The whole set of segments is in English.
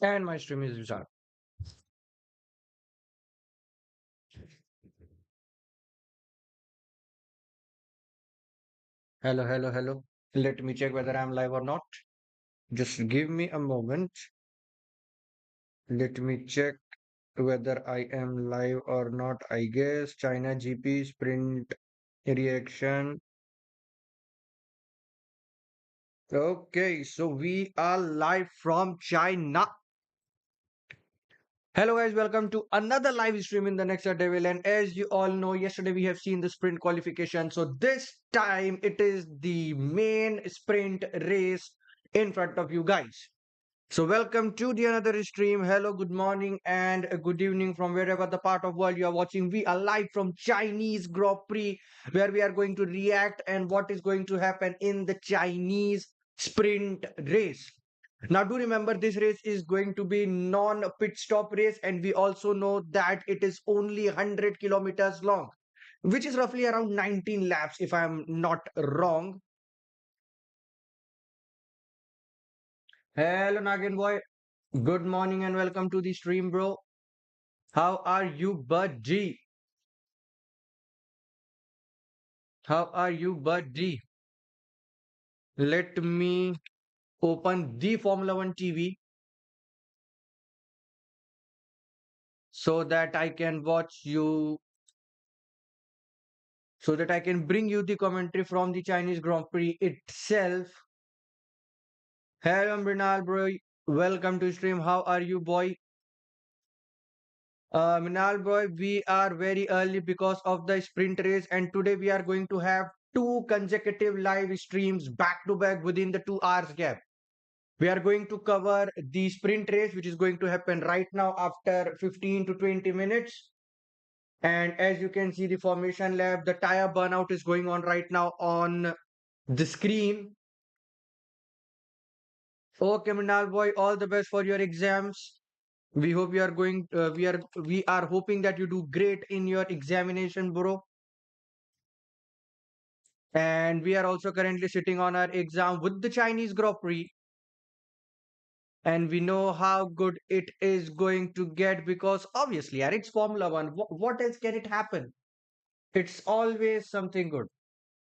And my stream is Vishal. Hello, hello, hello. Let me check whether I'm live or not. Just give me a moment. Let me check whether I am live or not. I guess China GP sprint reaction. Okay, so we are live from China. Hello guys, welcome to another live stream in the Nexadevil. And as you all know, yesterday we have seen the sprint qualification. So this time it is the main sprint race in front of you guys. So welcome to the another stream. Hello, good morning and good evening from wherever the part of world you are watching. We are live from Chinese Grand Prix where we are going to react and what is going to happen in the Chinese sprint race. Now do remember this race is going to be non-pit stop race and we also know that it is only 100 kilometers long, which is roughly around 19 laps if I'm not wrong. Hello Nagin boy. Good morning and welcome to the stream, bro. How are you, buddy? How are you, buddy? Let me open the Formula One TV so that I can watch you, so that I can bring you the commentary from the Chinese Grand Prix itself. Hello, Mrinal, bro. Welcome to stream. How are you, boy? Mrinal, boy, we are very early because of the sprint race, and today we are going to have two consecutive live streams back to back within the 2 hours gap. We are going to cover the sprint race, which is going to happen right now after 15 to 20 minutes. And as you can see, the formation lab, the tire burnout is going on right now on the screen. Okay, Minal boy, all the best for your exams. We hope you are going. We are hoping that you do great in your examination, bro. And we are also currently sitting on our exam with the Chinese Grand Prix. And we know how good it is going to get because obviously, yeah, it's Formula One. What else can it happen? It's always something good.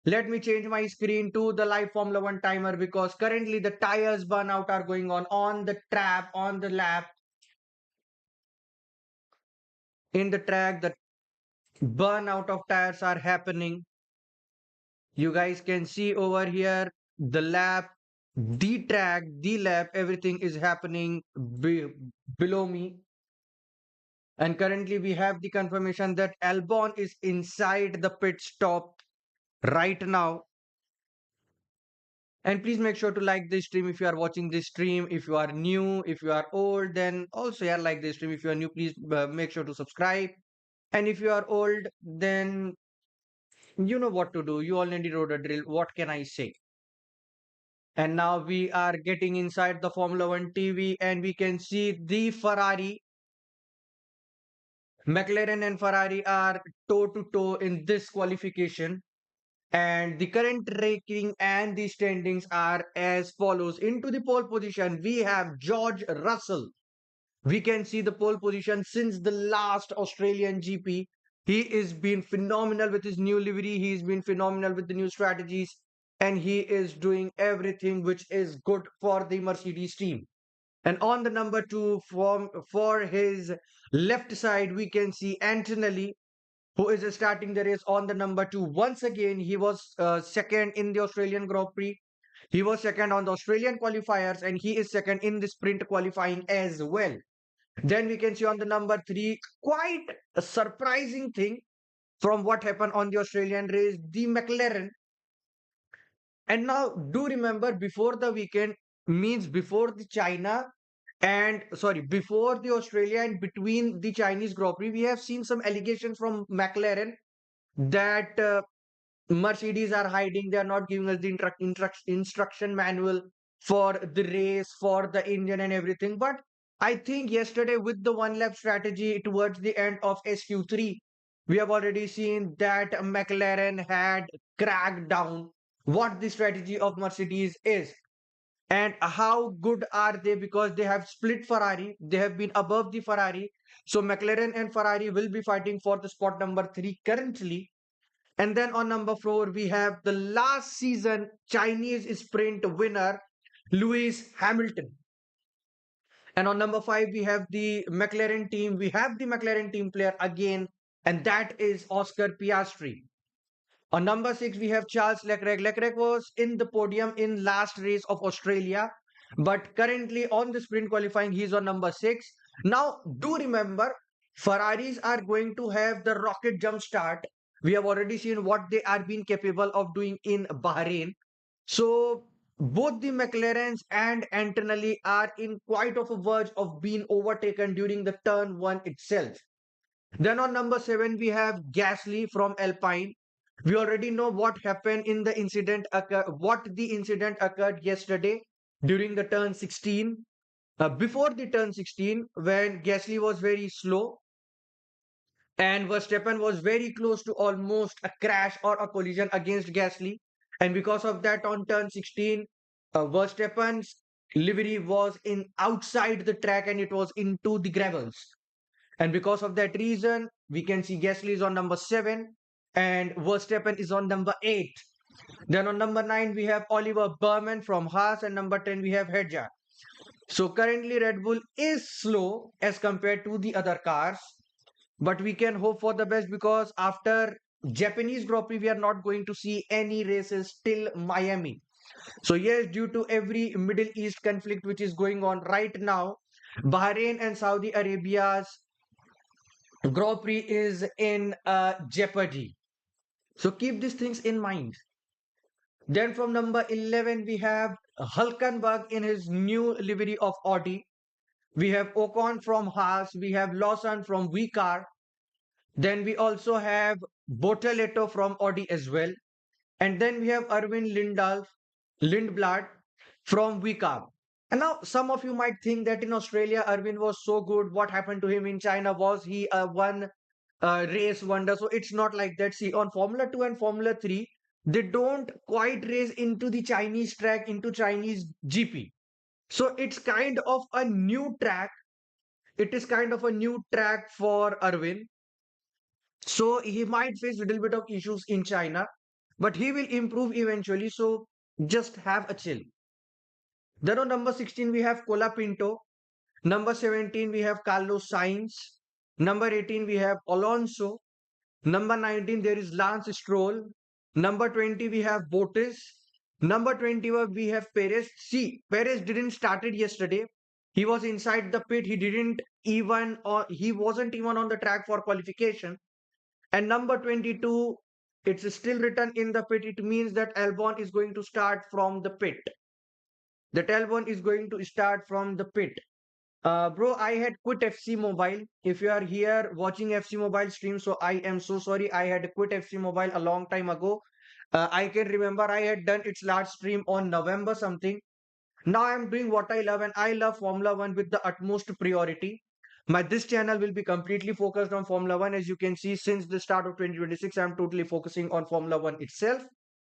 Let me change my screen to the live Formula One timer because currently the tires burnout are going on the trap, on the lap, in the track. The burnout of tires are happening. You guys can see over here the lap, the track, the lap, everything is happening below me. And currently, we have the confirmation that Albon is inside the pit stop right now. And please make sure to like this stream if you are watching this stream. If you are new, if you are old, then also yeah, like this stream. If you are new, please make sure to subscribe. And if you are old, then you know what to do. You already wrote a drill. What can I say? And now we are getting inside the Formula One TV and we can see the Ferrari. McLaren and Ferrari are toe to toe in this qualification. And the current ranking and the standings are as follows. Into the pole position, we have George Russell. We can see the pole position since the last Australian GP. He is been phenomenal with his new livery. He's been phenomenal with the new strategies. And he is doing everything which is good for the Mercedes team. And on the number two for his left side, we can see Antonelli who is starting the race on the number two. Once again, he was second in the Australian Grand Prix. He was second on the Australian qualifiers, and he is second in the sprint qualifying as well. Then we can see on the number three, quite a surprising thing from what happened on the Australian race, the McLaren. And now, do remember before the weekend means before the China and sorry, before the Australia and between the Chinese Grand Prix, we have seen some allegations from McLaren that Mercedes are hiding. They are not giving us the instruction manual for the race, for the engine and everything. But I think yesterday with the one lap strategy towards the end of SQ3, we have already seen that McLaren had cracked down what the strategy of Mercedes is. And how good are they? Because they have split Ferrari, they have been above the Ferrari. So McLaren and Ferrari will be fighting for the spot number 3 currently. And then on number 4, we have the last season Chinese sprint winner, Lewis Hamilton. And on number 5, we have the McLaren team. We have the McLaren team player again, and that is Oscar Piastri. On number 6, we have Charles Leclerc. Leclerc was in the podium in last race of Australia, but currently on the sprint qualifying, he's on number 6. Now, do remember, Ferraris are going to have the rocket jump start. We have already seen what they are being capable of doing in Bahrain. So both the McLarens and Antonelli are in quite of a verge of being overtaken during the turn one itself. Then on number 7, we have Gasly from Alpine. We already know what happened in the incident, what the incident occurred yesterday during the turn 16. Before the turn 16, when Gasly was very slow and Verstappen was very close to almost a crash or a collision against Gasly. And because of that, on turn 16, Verstappen's livery was in outside the track and it was into the gravels. And because of that reason, we can see Gasly is on number 7 and Verstappen is on number 8. Then on number 9, we have Oliver Berman from Haas, and number 10, we have Hedja. So currently, Red Bull is slow as compared to the other cars, but we can hope for the best because after Japanese Grand Prix, we are not going to see any races till Miami. So, yes, due to every Middle East conflict which is going on right now, Bahrain and Saudi Arabia's Grand Prix is in jeopardy. So keep these things in mind. Then from number 11, we have Hulkenberg in his new livery of Audi. We have Ocon from Haas. We have Lawson from Vicar. Then we also have Bortoleto from Audi as well. And then we have Erwin Lindblad from Vicar. And now some of you might think that in Australia, Erwin was so good. What happened to him in China? Was he a one race wonder? So it's not like that. See, on Formula 2 and Formula 3, they don't quite race into the Chinese track, into Chinese GP. So it's kind of a new track. It is kind of a new track for Erwin. So he might face a little bit of issues in China, but he will improve eventually. So just have a chill. Then on number 16, we have Colapinto. Number 17, we have Carlos Sainz. Number 18, we have Alonso. Number 19, there is Lance Stroll. Number 20, we have Bottas. Number 21, we have Perez. See, Perez didn't started yesterday. He was inside the pit. He didn't even, or he wasn't even on the track for qualification. And number 22, it's still written in the pit. It means that Albon is going to start from the pit. That Albon is going to start from the pit. Bro, I had quit FC Mobile. If you are here watching FC Mobile stream, so I am so sorry. I had quit FC Mobile a long time ago. I can remember I had done its last stream on November something. Now I'm doing what I love, and I love Formula One with the utmost priority. My this channel will be completely focused on Formula One. As you can see, since the start of 2026, I'm totally focusing on Formula One itself.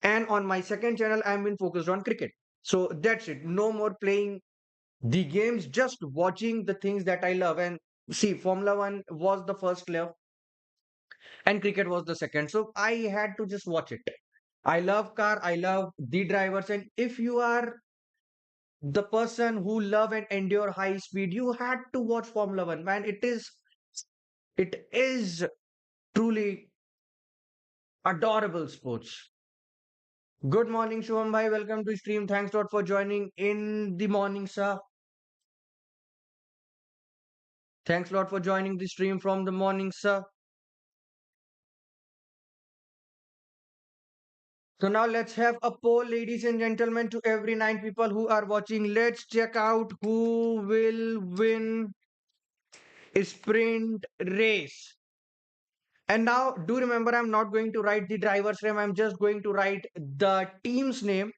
And on my second channel, I'm been focused on cricket. So that's it. No more playing the games, just watching the things that I love. And see, Formula One was the first love, and cricket was the second. So I had to just watch it. I love car, I love the drivers, and if you are the person who love and endure high speed, you had to watch Formula One. Man, it is truly adorable sports. Good morning, Shubham bhai. Welcome to stream. Thanks a lot for joining in the morning, sir. Thanks a lot for joining the stream from the morning, sir. So now let's have a poll, ladies and gentlemen, to every 9 people who are watching. Let's check out who will win a sprint race. And now do remember, I'm not going to write the driver's name. I'm just going to write the team's name.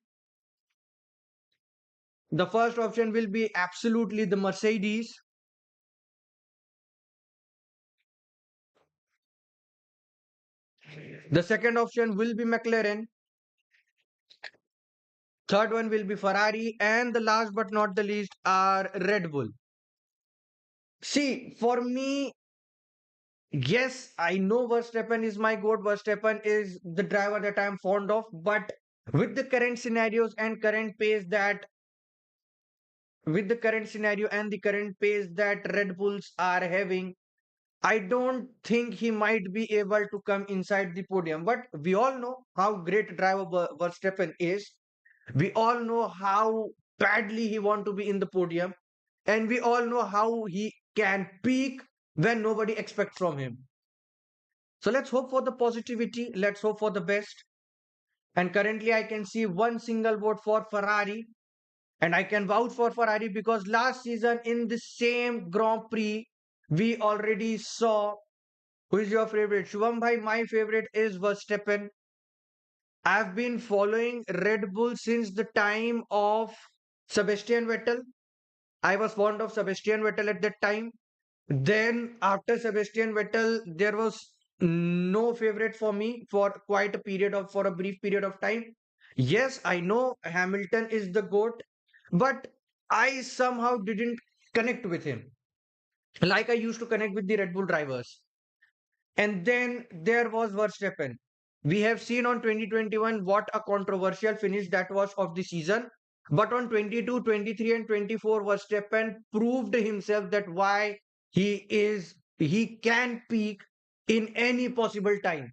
The first option will be absolutely the Mercedes. The second option will be McLaren. Third one will be Ferrari, and the last but not the least are Red Bull. See, for me, yes, I know Verstappen is my goat. Verstappen is the driver that I'm fond of, but with the current scenarios and current pace that with the current scenario and the current pace that Red Bulls are having, I don't think he might be able to come inside the podium. But we all know how great driver Verstappen is. We all know how badly he want to be in the podium, and we all know how he can peak when nobody expects from him. So let's hope for the positivity. Let's hope for the best. And currently, I can see one single vote for Ferrari. And I can vouch for Ferrari because last season in the same Grand Prix, we already saw who is your favorite. Shubham bhai, my favorite is Verstappen. I've been following Red Bull since the time of Sebastian Vettel. I was fond of Sebastian Vettel at that time. Then after Sebastian Vettel, there was no favorite for me for quite a period of for a brief period of time. Yes, I know Hamilton is the GOAT, but I somehow didn't connect with him like I used to connect with the Red Bull drivers. And then there was Verstappen. We have seen on 2021 what a controversial finish that was of the season. But on 22, 23, and 24, Verstappen proved himself that why he can peak in any possible time.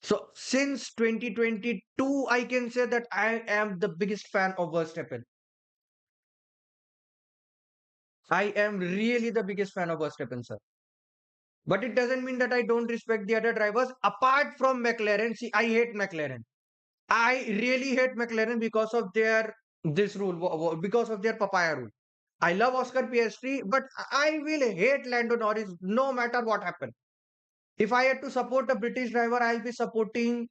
So since 2022, I can say that I am the biggest fan of Verstappen. I am really the biggest fan of Verstappen, sir. But it doesn't mean that I don't respect the other drivers. Apart from McLaren, see, I hate McLaren. I really hate McLaren because of their this rule, because of their papaya rule. I love Oscar Piastri, but I will hate Lando Norris no matter what happens. If I had to support a British driver, I'll be supporting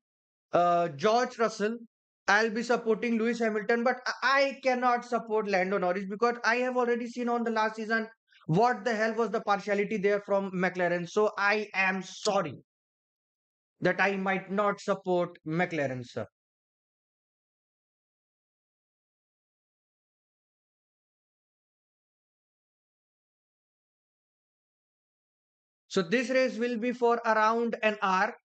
George Russell. I'll be supporting Lewis Hamilton, but I cannot support Lando Norris because I have already seen on the last season what the hell was the partiality there from McLaren. So I am sorry that I might not support McLaren, sir. So this race will be for around an hour.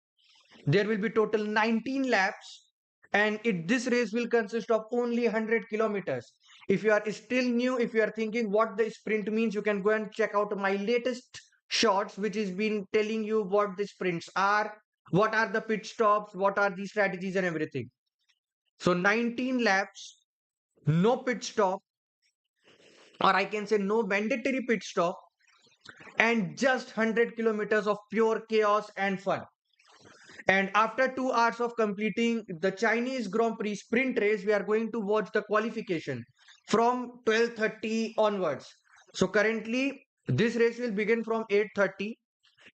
There will be total 19 laps, and this race will consist of only 100 kilometers. If you are still new, if you are thinking what the sprint means, you can go and check out my latest shorts, which has been telling you what the sprints are, what are the pit stops, what are the strategies, and everything. So 19 laps, no pit stop, or I can say no mandatory pit stop, and just 100 kilometers of pure chaos and fun. And after 2 hours of completing the Chinese Grand Prix sprint race, we are going to watch the qualification from 12:30 onwards. So currently, this race will begin from 8:30.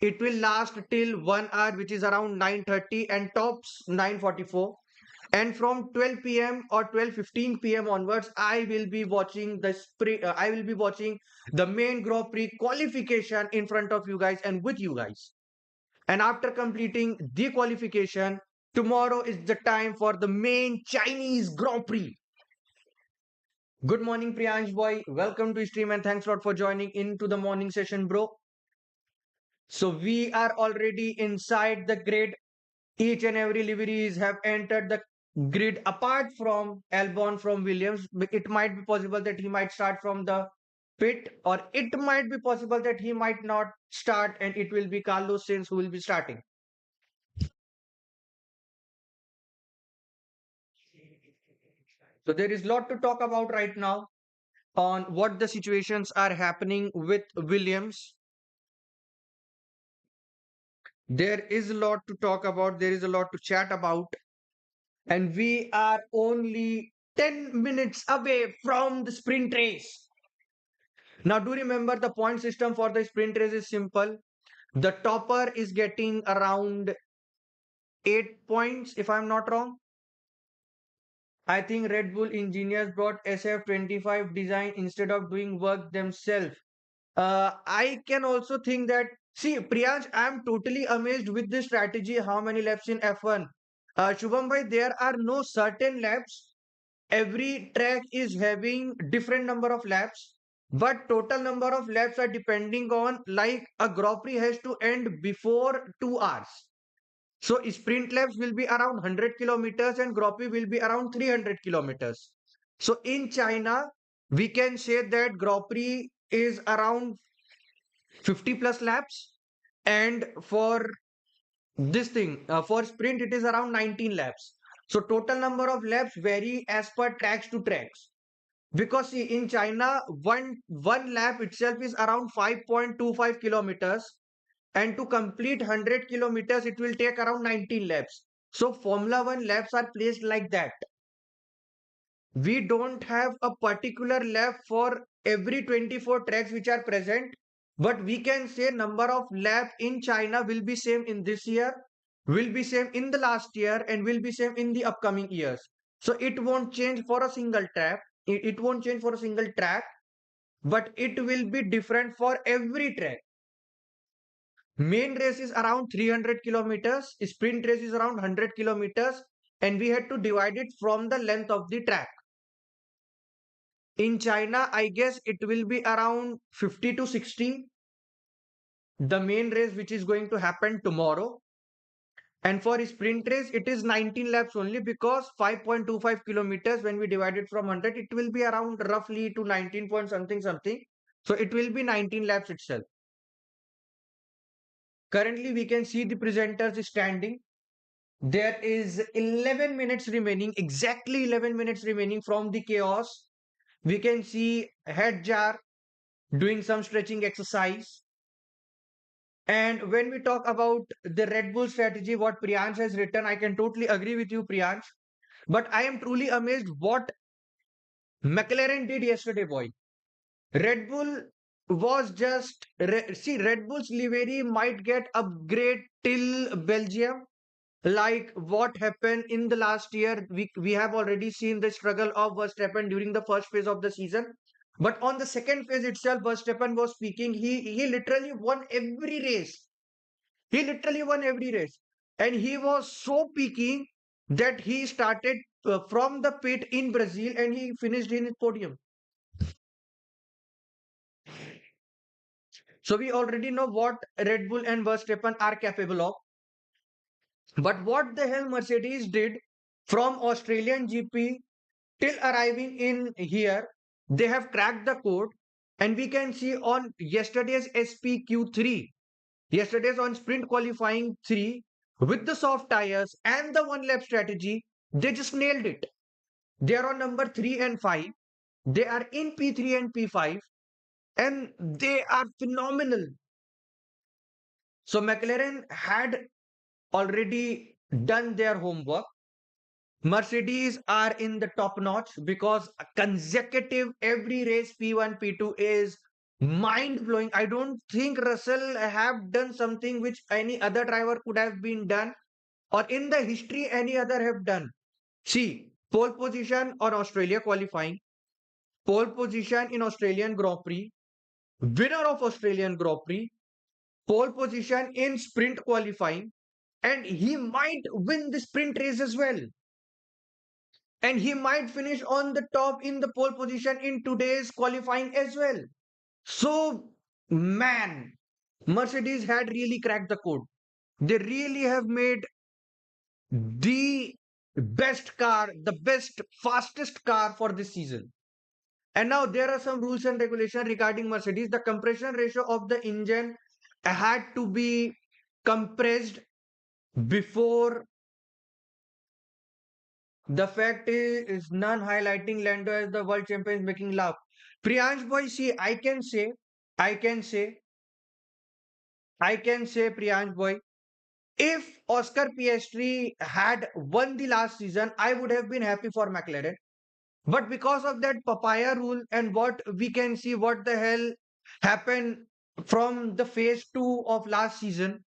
It will last till 1 hour, which is around 9:30, and tops 9:44. And from 12 p.m. or 12:15 p.m. onwards, I will be watching the I will be watching the main Grand Prix qualification in front of you guys and with you guys. And after completing the qualification, tomorrow is the time for the main Chinese Grand Prix. Good morning, Priyansh boy. Welcome to stream and thanks a lot for joining into the morning session, bro. So we are already inside the grid. Each and every liveries have entered the grid apart from Albon from Williams. It might be possible that he might start from the pit, or it might be possible that he might not start and it will be Carlos Sainz who will be starting. So there is a lot to talk about right now on what the situations are happening with Williams. There is a lot to talk about, there is a lot to chat about, and we are only 10 minutes away from the sprint race. Now, do remember the point system for the sprint race is simple. The topper is getting around 8 points, if I'm not wrong. I think Red Bull engineers brought SF25 design instead of doing work themselves. I can also think that, see, Priyansh, I'm totally amazed with this strategy. How many laps in F1? Shubham bhai, there are no certain laps. every track is having different number of laps, but total number of laps are depending on, like, a Grand Prix has to end before 2 hours. So sprint laps will be around 100 kilometers and Grand Prix will be around 300 kilometers. So in China, we can say that Grand Prix is around 50 plus laps, and for this thing, for sprint, it is around 19 laps. So total number of laps vary as per tracks to tracks. Because see, in China, one lap itself is around 5.25 kilometers, and to complete 100 kilometers, it will take around 19 laps. So Formula One laps are placed like that. We don't have a particular lap for every 24 tracks which are present, but we can say number of lap in China will be same in this year, will be same in the last year, and will be same in the upcoming years. So it won't change for a single track. It won't change for a single track, but it will be different for every track. Main race is around 300 kilometers, sprint race is around 100 kilometers, and we had to divide it from the length of the track. In China, I guess it will be around 50 to 60, the main race which is going to happen tomorrow. And for sprint race, it is 19 laps only, because 5.25 kilometers, when we divide it from 100, it will be around roughly to 19 point something something. So it will be 19 laps itself. Currently, we can see the presenters standing. There is 11 minutes remaining, exactly 11 minutes remaining from the chaos. We can see head jar doing some stretching exercise. And when we talk about the Red Bull strategy, what Priyansh has written, I can totally agree with you, Priyansh. But I am truly amazed what McLaren did yesterday, boy. Red Bull was just see, Red Bull's livery might get upgrade till Belgium. Like what happened in the last year, we have already seen the struggle of Verstappen during the first phase of the season. But on the second phase itself, Verstappen was speaking. He literally won every race. He literally won every race. And he was so peaking that he started from the pit in Brazil and he finished in his podium. So we already know what Red Bull and Verstappen are capable of. But what the hell Mercedes did from Australian GP till arriving in here, they have cracked the code. And we can see on yesterday's SPQ3, yesterday's on sprint qualifying 3, with the soft tires and the one lap strategy, they just nailed it. They are on number 3 and 5. They are in P3 and P5, and they are phenomenal. So McLaren had already done their homework. Mercedes are in the top notch because a consecutive every race P1, P2 is mind blowing. I don't think Russell have done something which any other driver could have been done, or in the history any other have done. See, pole position on Australia qualifying, pole position in Australian Grand Prix, winner of Australian Grand Prix, pole position in sprint qualifying, and he might win the sprint race as well. And he might finish on the top in the pole position in today's qualifying as well. So, man, Mercedes had really cracked the code. They really have made the best car, the best, fastest car for this season. And now there are some rules and regulations regarding Mercedes. The compression ratio of the engine had to be compressed before. The fact is none highlighting Lando as the world champion is making laugh. Priyansh boy, see, I can say, I can say, Priyansh boy, if Oscar Piastri had won the last season, I would have been happy for McLaren. But because of that papaya rule and what we can see, what the hell happened from the phase 2 of last season,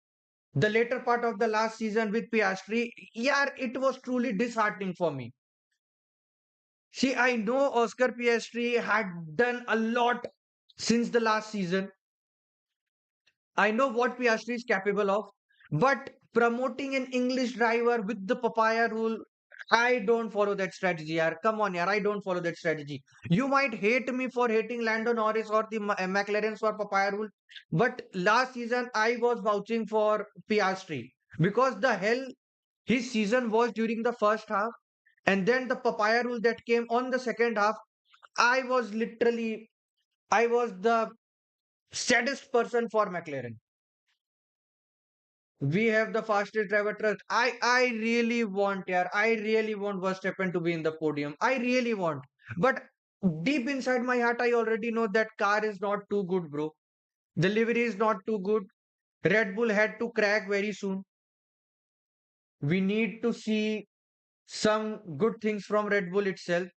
the later part of the last season with Piastri, yeah, it was truly disheartening for me. See, I know Oscar Piastri had done a lot since the last season. I know what Piastri is capable of, but promoting an English driver with the papaya rule, I don't follow that strategy, yaar. Come on, yaar. I don't follow that strategy. You might hate me for hating Lando Norris or the McLarens for Papaya rule, but last season I was vouching for Piastri because the hell his season was during the first half, and then the Papaya rule that came on the second half. I was literally, I was the saddest person for McLaren. We have the fastest driver trust. I really want, yeah, I really want Verstappen to be in the podium. I really want. But deep inside my heart, I already know that car is not too good, bro. The livery is not too good. Red Bull had to crack very soon. We need to see some good things from Red Bull itself.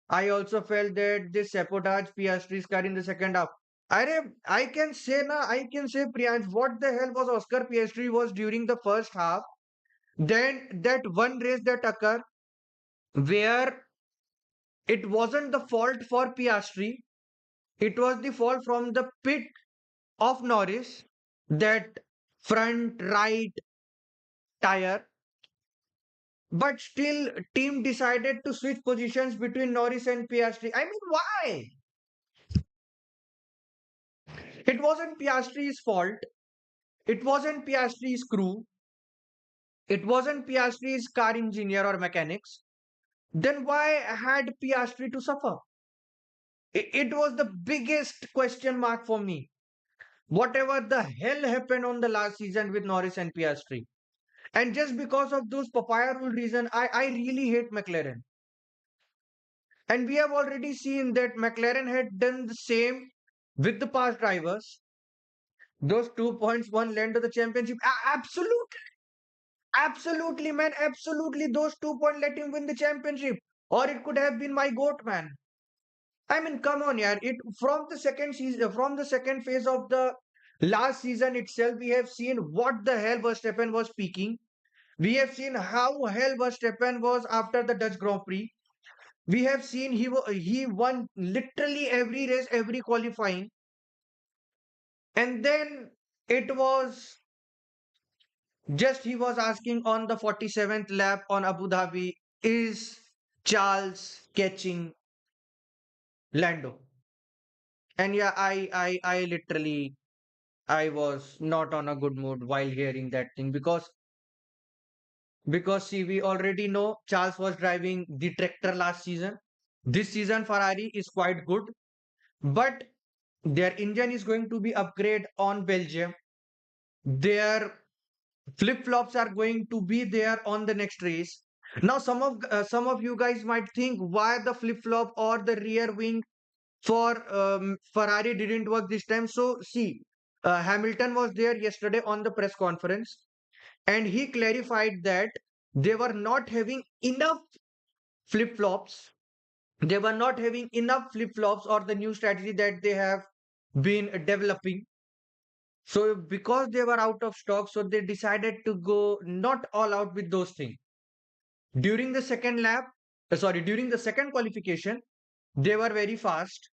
I also felt that this sabotage Piastri's car in the second half. I can say na, I can say Priyansh, what the hell was Oscar Piastri was during the first half. Then that one race that occurred where it wasn't the fault for Piastri, it was the fault from the pit of Norris, that front right tire. But still, team decided to switch positions between Norris and Piastri. I mean, why? It wasn't Piastri's fault. It wasn't Piastri's crew. It wasn't Piastri's car engineer or mechanics. Then why had Piastri to suffer? It was the biggest question mark for me. Whatever the hell happened on the last season with Norris and Piastri. And just because of those papaya rule reason, I really hate McLaren. And we have already seen that McLaren had done the same with the past drivers. Those 2 points one led to the championship. Absolutely, absolutely, man. Absolutely. Those 2 points let him win the championship. Or it could have been my goat, man. I mean, come on, yeah. It from the second season, from the second phase of the last season itself, we have seen what the hell Verstappen was speaking. We have seen how hell Verstappen was after the Dutch Grand Prix. We have seen he won literally every race, every qualifying, and then it was just he was asking on the 47th lap on Abu Dhabi, is Charles catching Lando? And yeah, I literally I was not on a good mood while hearing that thing because see, we already know Charles was driving the tractor last season. This season Ferrari is quite good, but their engine is going to be upgrade on Belgium. Their flip-flops are going to be there on the next race. Now some of you guys might think why the flip-flop or the rear wing for Ferrari didn't work this time. So see, Hamilton was there yesterday on the press conference, and he clarified that they were not having enough flip flops. They were not having enough flip flops or the new strategy that they have been developing. So because they were out of stock, so they decided to go not all out with those things. During the second lap, during the second qualification, they were very fast.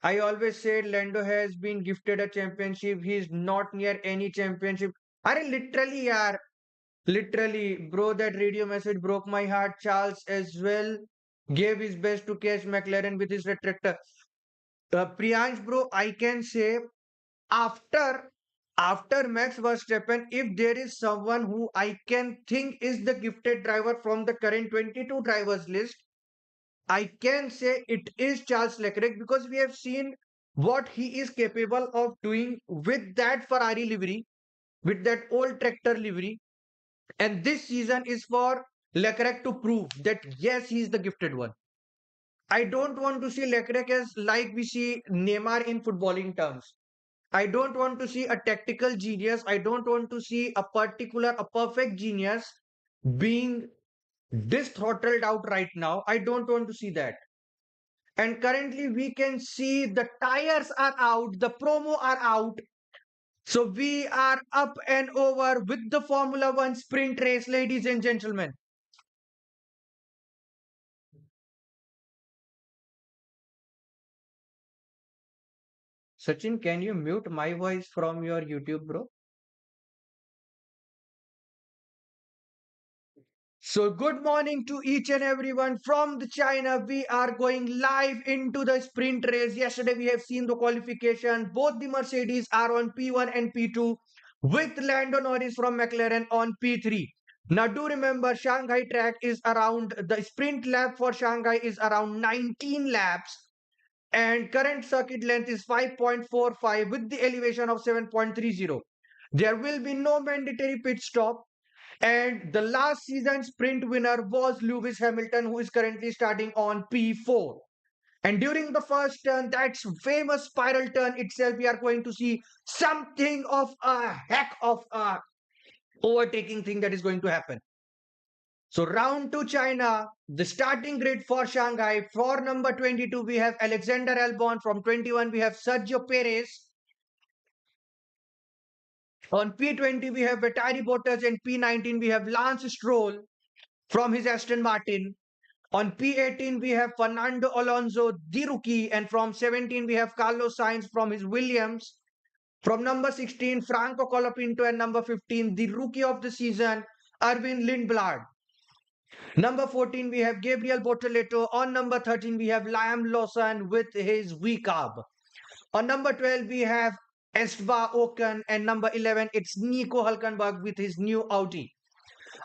I always said Lando has been gifted a championship. He's not near any championship. Are literally, yaar, literally, bro, that radio message broke my heart. Charles as well gave his best to catch McLaren with his retractor. Priyansh, bro, I can say after Max Verstappen, if there is someone who I can think is the gifted driver from the current 22 drivers list, I can say it is Charles Leclerc because we have seen what he is capable of doing with that Ferrari livery, with that old tractor livery. And this season is for Leclerc to prove that yes, he is the gifted one. I don't want to see Leclerc as like we see Neymar in footballing terms. I don't want to see a tactical genius. I don't want to see a perfect genius being this throttled out right now. I don't want to see that. And currently, we can see the tires are out, the promo are out. So we are up and over with the Formula One sprint race, ladies and gentlemen. Sachin, can you mute my voice from your YouTube, bro? So, good morning to each and everyone from the China. We are going live into the sprint race. Yesterday, we have seen the qualification. Both the Mercedes are on P1 and P2, with Lando Norris from McLaren on P3. Now, do remember, Shanghai track is around the sprint lap for Shanghai is around 19 laps, and current circuit length is 5.45 with the elevation of 7.30. There will be no mandatory pit stop, and the last season sprint winner was Lewis Hamilton, who is currently starting on P4. And during the first turn, that famous spiral turn itself, we are going to see something of a heck of a overtaking thing that is going to happen. So round to China, the starting grid for Shanghai. For number 22, we have Alexander Albon. From 21, we have Sergio Perez. On P20, we have Valtteri Bottas, and P19, we have Lance Stroll from his Aston Martin. On P18, we have Fernando Alonso, the rookie, and from 17, we have Carlos Sainz from his Williams. From number 16, Franco Colapinto, and number 15, the rookie of the season, Erwin Lindblad. Number 14, we have Gabriel Bortoleto. On number 13, we have Liam Lawson with his V-Carb. On number 12, we have Esteban Ocon, and number 11, it's Nico Hulkenberg with his new Audi.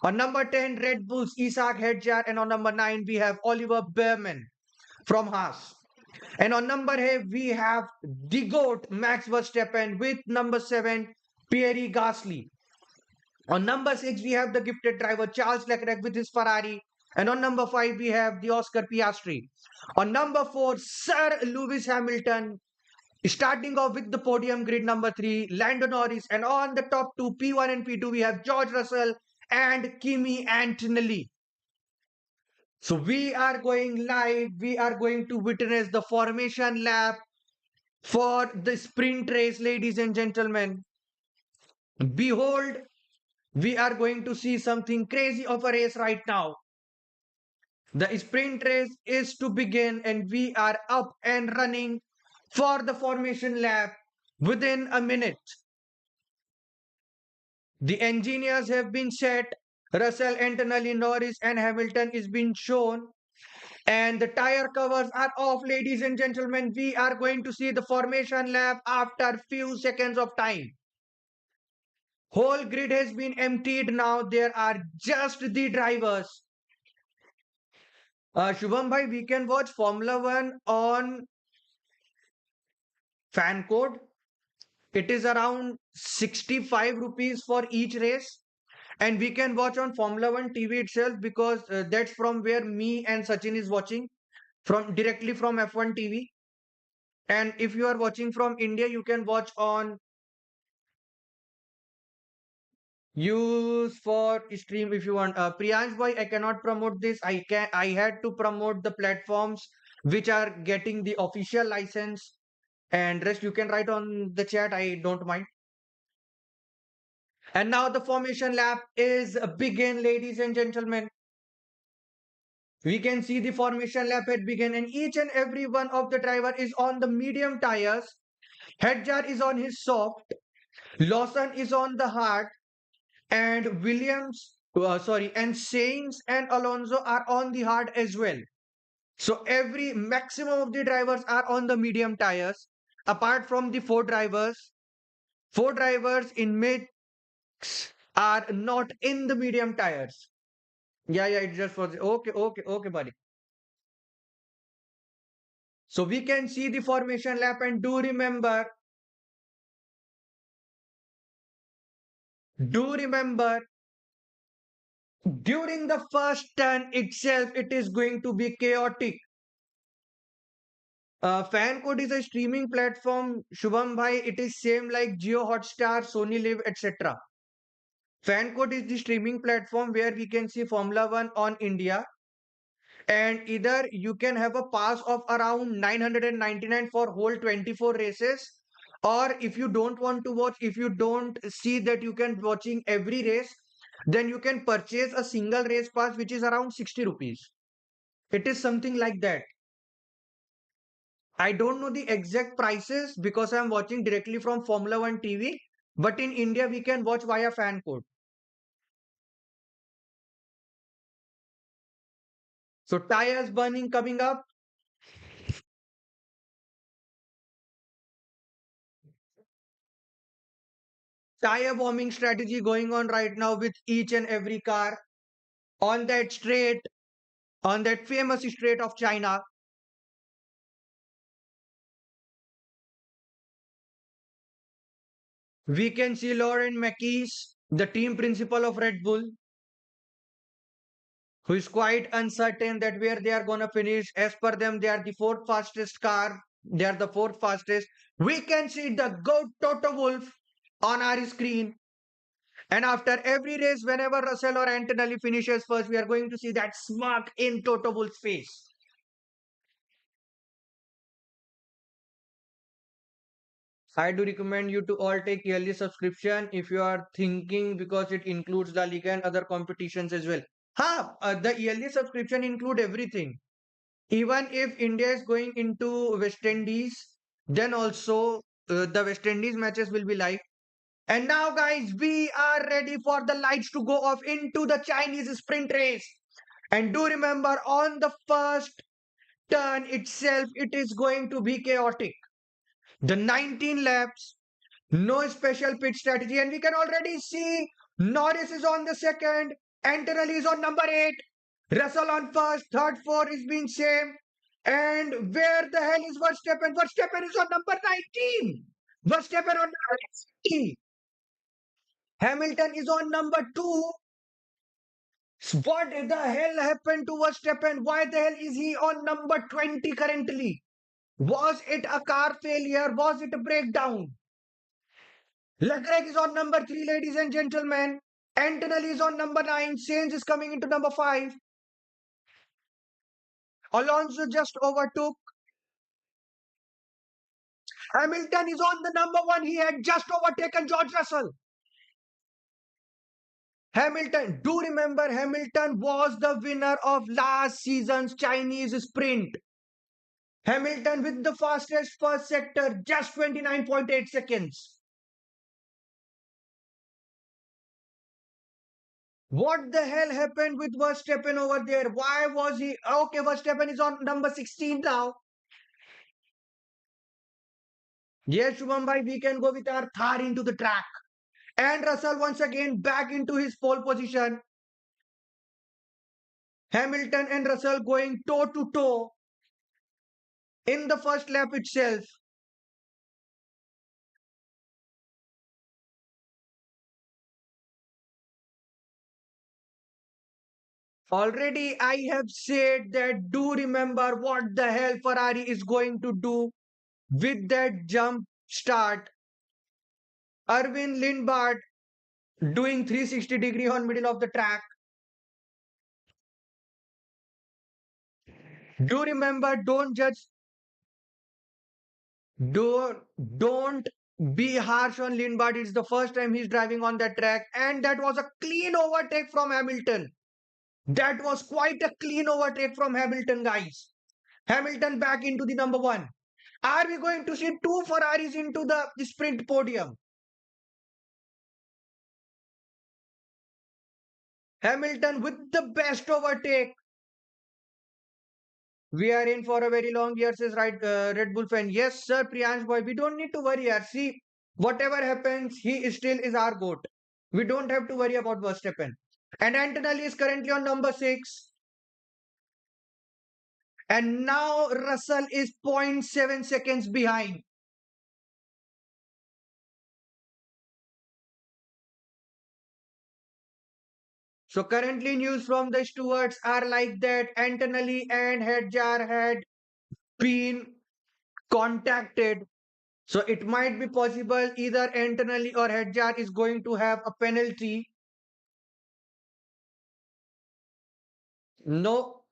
On number 10, Red Bull's Isaac Hedjar, and on number 9, we have Oliver Behrman from Haas. And on number 8, we have the GOAT Max Verstappen with number 7, Pierre Gasly. On number 6, we have the gifted driver Charles Leclerc with his Ferrari. And on number 5, we have the Oscar Piastri. On number 4, Sir Lewis Hamilton. Starting off with the podium grid, number 3, Lando Norris. And on the top 2, P1 and P2, we have George Russell and Kimi Antonelli. So we are going live. We are going to witness the formation lap for the sprint race, ladies and gentlemen. Behold, we are going to see something crazy of a race right now. The sprint race is to begin, and we are up and running for the formation lap within a minute. The engineers have been set. Russell, Antonelli, Norris, and Hamilton is being shown. And the tire covers are off, ladies and gentlemen. We are going to see the formation lap after few seconds of time. Whole grid has been emptied now. There are just the drivers. Shubham bhai, we can watch Formula 1 on FanCode. It is around 65 rupees for each race. And we can watch on Formula 1 TV itself, because that's from where me and Sachin is watching, from directly from F1 TV. And if you are watching from India, you can watch on use for stream if you want. Priyansh boy, I cannot promote this. I had to promote the platforms which are getting the official license, and rest you can write on the chat. I don't mind. And now the formation lap is begin, ladies and gentlemen. We can see the formation lap had begun, and each and every one of the driver is on the medium tires. Hedjar is on his soft. Lawson is on the hard, and and Sainz and Alonso are on the hard as well. So every maximum of the drivers are on the medium tires, apart from the four drivers. Four drivers in mid are not in the medium tires. Yeah, it's just for the okay, buddy. So we can see the formation lap, and do remember, during the first turn itself, it is going to be chaotic. FanCode is a streaming platform, Shubham bhai. It is same like Jio Hotstar, Sony Live, etc. FanCode is the streaming platform where we can see Formula 1 on India, and either you can have a pass of around 999 for whole 24 races, or if you don't want to watch, if you don't see that you can watching every race, then you can purchase a single race pass which is around 60 rupees. It is something like that. I don't know the exact prices because I'm watching directly from Formula 1 TV, but in India we can watch via FanCode. So tires burning coming up. Tire bombing strategy going on right now with each and every car on that straight, on that famous straight of China. We can see Lauren Mackey's, the team principal of Red Bull, who is quite uncertain that where they are going to finish. As per them, they are the fourth fastest car. They are the fourth fastest. We can see the GOAT Toto Wolf on our screen. And after every race, whenever Russell or Antonelli finishes first, we are going to see that smirk in Toto Wolf's face. I do recommend you to all take yearly subscription if you are thinking, because it includes the league and other competitions as well. The yearly subscription include everything. Even if India is going into West Indies, then also the West Indies matches will be live. And now, guys, we are ready for the lights to go off into the Chinese sprint race. And do remember, on the first turn itself, it is going to be chaotic. The 19 laps, no special pit strategy, and we can already see Norris is on the second, Antonelli is on number 8, Russell on first, third, fourth is being same. And where the hell is Verstappen? Verstappen is on number 19. Verstappen on number 20. Hamilton is on number 2. What the hell happened to Verstappen? Why the hell is he on number 20 currently? Was it a car failure? Was it a breakdown? Leclerc is on number 3, ladies and gentlemen. Antonelli is on number 9. Sainz is coming into number 5. Alonso just overtook. Hamilton is on the number 1. He had just overtaken George Russell. Hamilton, do remember Hamilton was the winner of last season's Chinese sprint. Hamilton with the fastest first sector, just 29.8 seconds. What the hell happened with Verstappen over there? Why was he? Okay, Verstappen is on number 16 now. Yes, Shubham bhai, we can go with our Thar into the track. And Russell once again back into his pole position. Hamilton and Russell going toe to toe in the first lap itself. Already I have said that do remember what the hell Ferrari is going to do with that jump start. Erwin Lindbart doing 360-degree on middle of the track. Do remember, don't judge, don't, don't be harsh on Lindbart. It's the first time he's driving on that track, and that was a clean overtake from Hamilton. That was quite a clean overtake from Hamilton, guys. Hamilton back into the number 1. Are we going to see two Ferraris into the sprint podium? Hamilton with the best overtake. We are in for a very long year, says right, Red Bull fan. Yes, sir, Priyansh boy. We don't need to worry. Yaar. See, whatever happens, he still is our goat. We don't have to worry about Verstappen. And Antonelli is currently on number 6. And now Russell is zero point 0.7 seconds behind. So currently news from the stewards are like that Antonelli and Hedjar had been contacted. So it might be possible either Antonelli or Hedjar is going to have a penalty. No,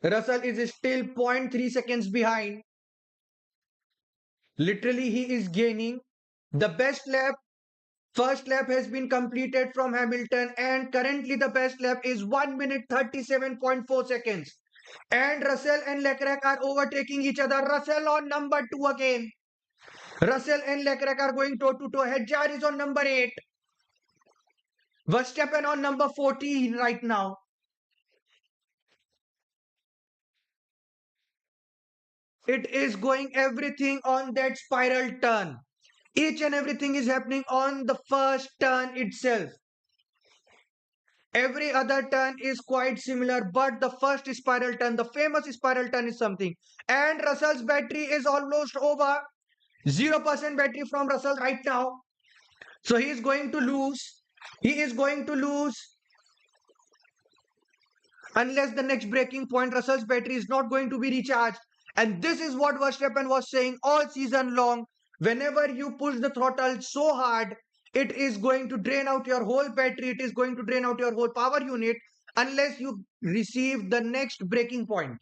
Russell is still zero point 0.3 seconds behind. Literally, he is gaining. The best lap, first lap has been completed from Hamilton, and currently the best lap is 1 minute 37.4 seconds. And Russell and Leclerc are overtaking each other. Russell on number 2 again. Russell and Leclerc are going toe to toe. Hedjar is on number 8. Verstappen on number 14 right now. It is going everything on that spiral turn. Each and everything is happening on the first turn itself. Every other turn is quite similar, but the first spiral turn, the famous spiral turn is something. And Russell's battery is almost over. 0% battery from Russell right now. So he is going to lose. He is going to lose unless the next breaking point, Russell's battery is not going to be recharged. And this is what Verstappen was saying all season long. Whenever you push the throttle so hard, it is going to drain out your whole battery. It is going to drain out your whole power unit unless you receive the next breaking point.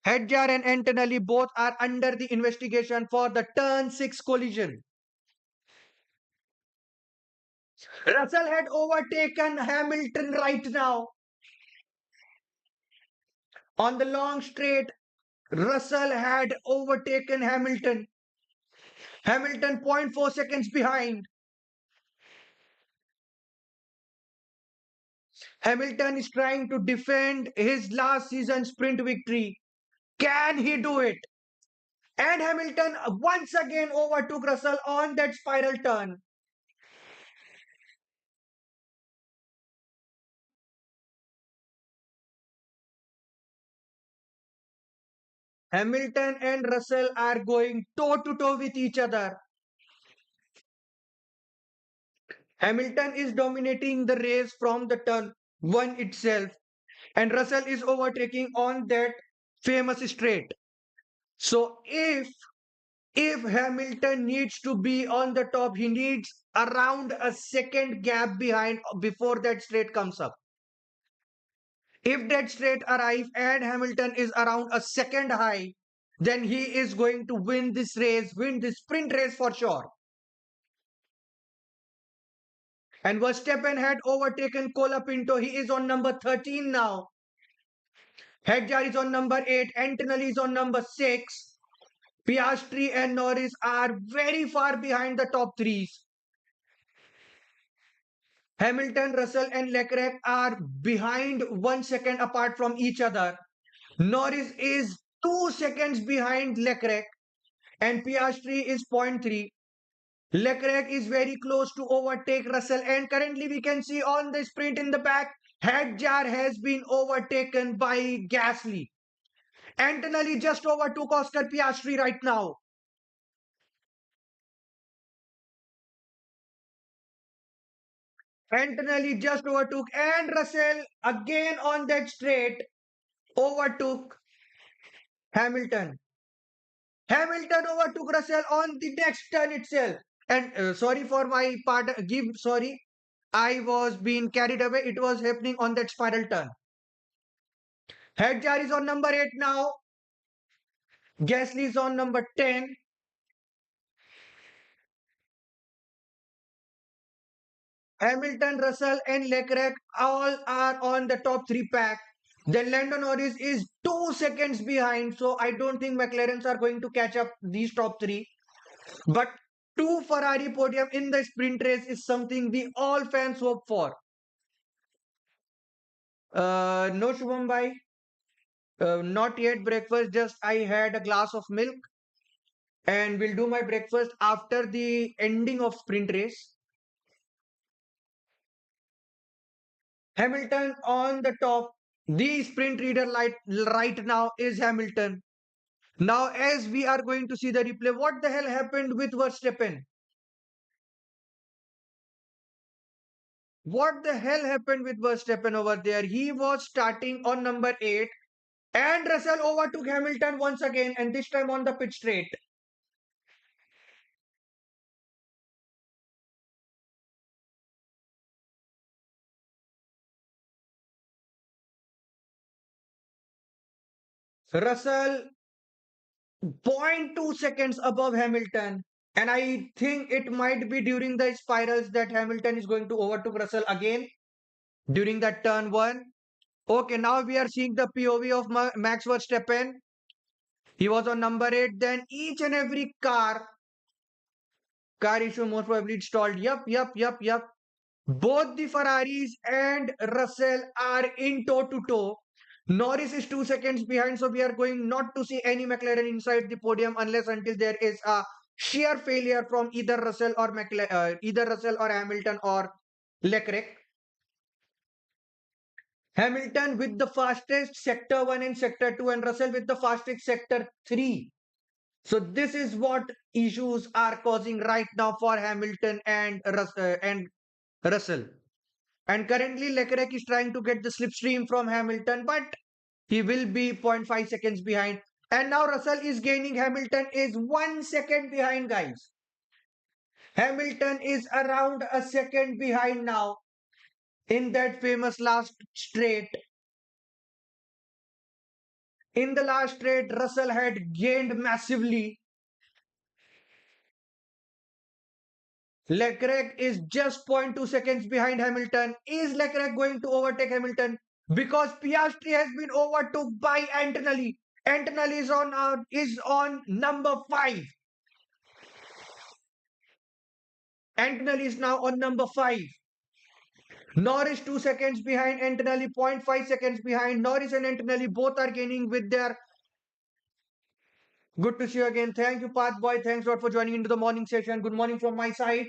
Hedjar and Antonelli both are under the investigation for the turn 6 collision. Russell had overtaken Hamilton right now. On the long straight, Russell had overtaken Hamilton. Hamilton 0.4 seconds behind. Hamilton is trying to defend his last season sprint victory. Can he do it? And Hamilton once again overtook Russell on that spiral turn. Hamilton and Russell are going toe to toe with each other. Hamilton is dominating the race from the turn 1 itself, and Russell is overtaking on that famous straight. So if Hamilton needs to be on the top, he needs around a second gap behind before that straight comes up. If that straight arrives and Hamilton is around a second high, then he is going to win this race, win this sprint race for sure. And Verstappen had overtaken Colapinto. He is on number 13 now. Hedjar is on number 8. Antonelli is on number 6. Piastri and Norris are very far behind the top threes. Hamilton, Russell and Leclerc are behind 1 second apart from each other. Norris is 2 seconds behind Leclerc and Piastri is zero point 0.3. Leclerc is very close to overtake Russell, and currently we can see on the sprint in the back, Hadjar has been overtaken by Gasly. Antonelli just overtook Oscar Piastri right now. Antonelli just overtook, and Russell again on that straight overtook Hamilton. Hamilton overtook Russell on the next turn itself. And sorry for my part, sorry. I was being carried away. It was happening on that spiral turn. Hadjar is on number 8 now. Gasly is on number 10. Hamilton, Russell, and Leclerc all are on the top 3 pack. Then Lando Norris is 2 seconds behind. So I don't think McLarens are going to catch up these top 3. But 2 Ferrari podium in the sprint race is something we all fans hope for. No, Shubham bhai. Not yet breakfast. Just I had a glass of milk and will do my breakfast after the ending of sprint race. Hamilton on the top. The sprint leader right now is Hamilton. Now, as we are going to see the replay, what the hell happened with Verstappen? What the hell happened with Verstappen over there? He was starting on number 8 and Russell overtook Hamilton once again, and this time on the pit straight. Russell 0.2 seconds above Hamilton. And I think it might be during the spirals that Hamilton is going to overtake Russell again during that turn 1. Okay, now we are seeing the POV of Max Verstappen. He was on number 8. Then each and every car issue most probably installed. Yup. Both the Ferraris and Russell are in toe to toe. Norris is 2 seconds behind, so we are going not to see any McLaren inside the podium unless until there is a sheer failure from either Russell or either Russell or Hamilton or Leclerc. Hamilton with the fastest sector 1 and sector 2, and Russell with the fastest sector 3. So this is what issues are causing right now for Hamilton and Russell. And currently Leclerc is trying to get the slipstream from Hamilton, but he will be zero point 0.5 seconds behind. And now Russell is gaining. Hamilton is 1 second behind, guys. Hamilton is around a second behind now in that famous last straight. In the last straight, Russell had gained massively. Leclerc is just zero point 0.2 seconds behind Hamilton. Is Leclerc going to overtake Hamilton? Because Piastri has been overtook by Antonelli. Antonelli is on number 5. Antonelli is now on number 5. Norris 2 seconds behind Antonelli, 0.5 seconds behind. Norris and Antonelli both are gaining with their. Good to see you again. Thank you, Path Boy. Thanks a lot for joining into the morning session. Good morning from my side.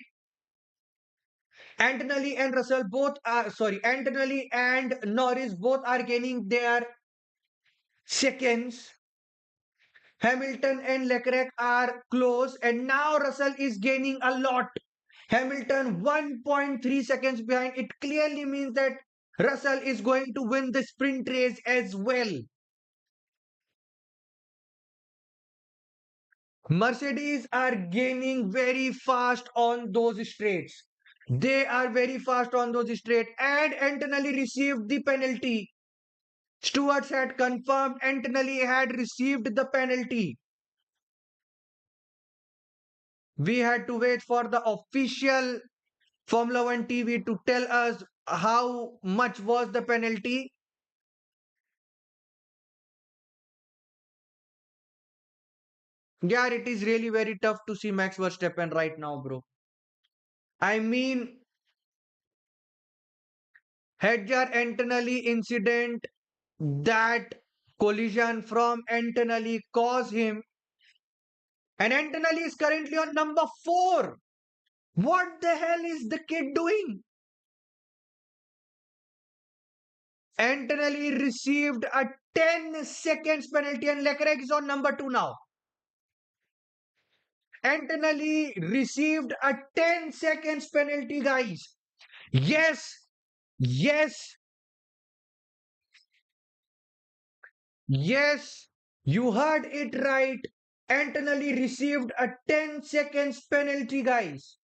Antonelli and Russell both are, sorry, Antonelli and Norris both are gaining their seconds. Hamilton and Leclerc are close, and now Russell is gaining a lot. Hamilton 1.3 seconds behind. It clearly means that Russell is going to win the sprint race as well. Mercedes are gaining very fast on those straights. They are very fast on those straights, and Antonelli received the penalty. Stewards had confirmed Antonelli had received the penalty. We had to wait for the official Formula One TV to tell us how much was the penalty. Yeah, it is really very tough to see Max Verstappen right now, bro. I mean, Hedger Antonelli incident, that collision from Antonelli caused him, and Antonelli is currently on number 4. What the hell is the kid doing? Antonelli received a 10 seconds penalty, and Leclerc is on number 2 now. Antonelli received a 10 seconds penalty, guys. Yes, yes, yes, you heard it right. Antonelli received a 10 seconds penalty, guys.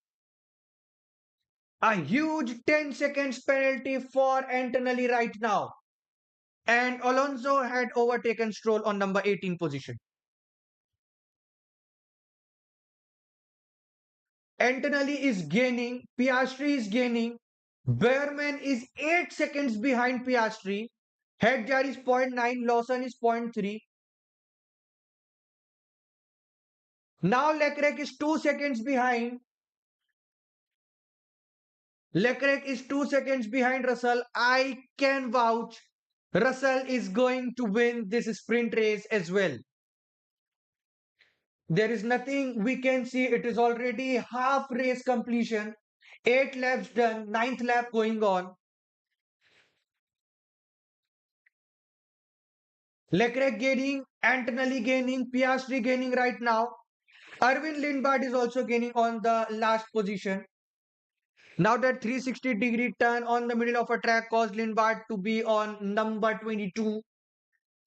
A huge 10 seconds penalty for Antonelli right now. And Alonso had overtaken Stroll on number 18 position. Antonelli is gaining, Piastri is gaining, Behrman is 8 seconds behind Piastri, Hedjar is 0.9, Lawson is 0.3. Now Leclerc is 2 seconds behind. Leclerc is 2 seconds behind Russell. I can vouch Russell is going to win this sprint race as well. There is nothing we can see. It is already half race completion. 8 laps done, ninth lap going on. Leclerc gaining, Antonelli gaining, Piastri gaining right now. Erwin Lindbard is also gaining on the last position. Now that 360-degree turn on the middle of a track caused Lindbard to be on number 22.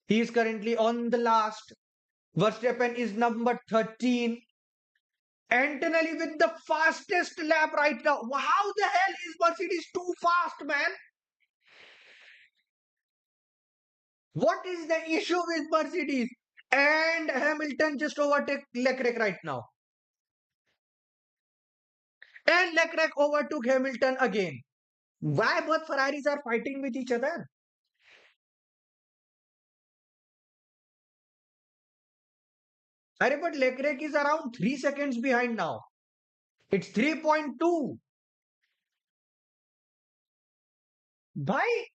He is currently on the last. Verstappen is number 13. Antonelli with the fastest lap right now. How the hell is Mercedes too fast, man? What is the issue with Mercedes? And Hamilton just overtake Leclerc right now. And Leclerc overtook Hamilton again. Why both Ferraris are fighting with each other? But Leclerc is around 3 seconds behind now. It's 3.2. Bhai,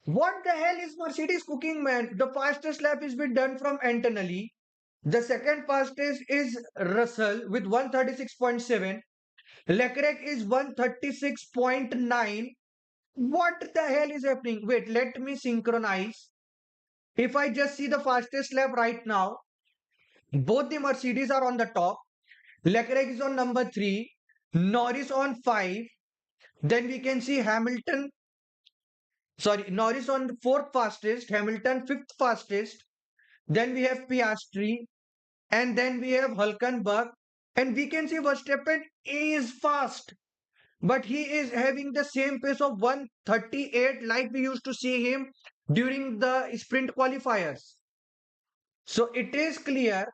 What the hell is Mercedes cooking, man? The fastest lap has been done from Antonelli. The second fastest is Russell with 136.7. Leclerc is 136.9. What the hell is happening? Wait, let me synchronize. If I just see the fastest lap right now, both the Mercedes are on the top. Leclerc is on number 3, Norris on 5. Then we can see Hamilton, sorry, Norris on the fourth fastest, Hamilton fifth fastest. Then we have Piastri, and then we have Hulkenberg, and we can see Verstappen is fast, but he is having the same pace of 138 like we used to see him during the sprint qualifiers. So it is clear,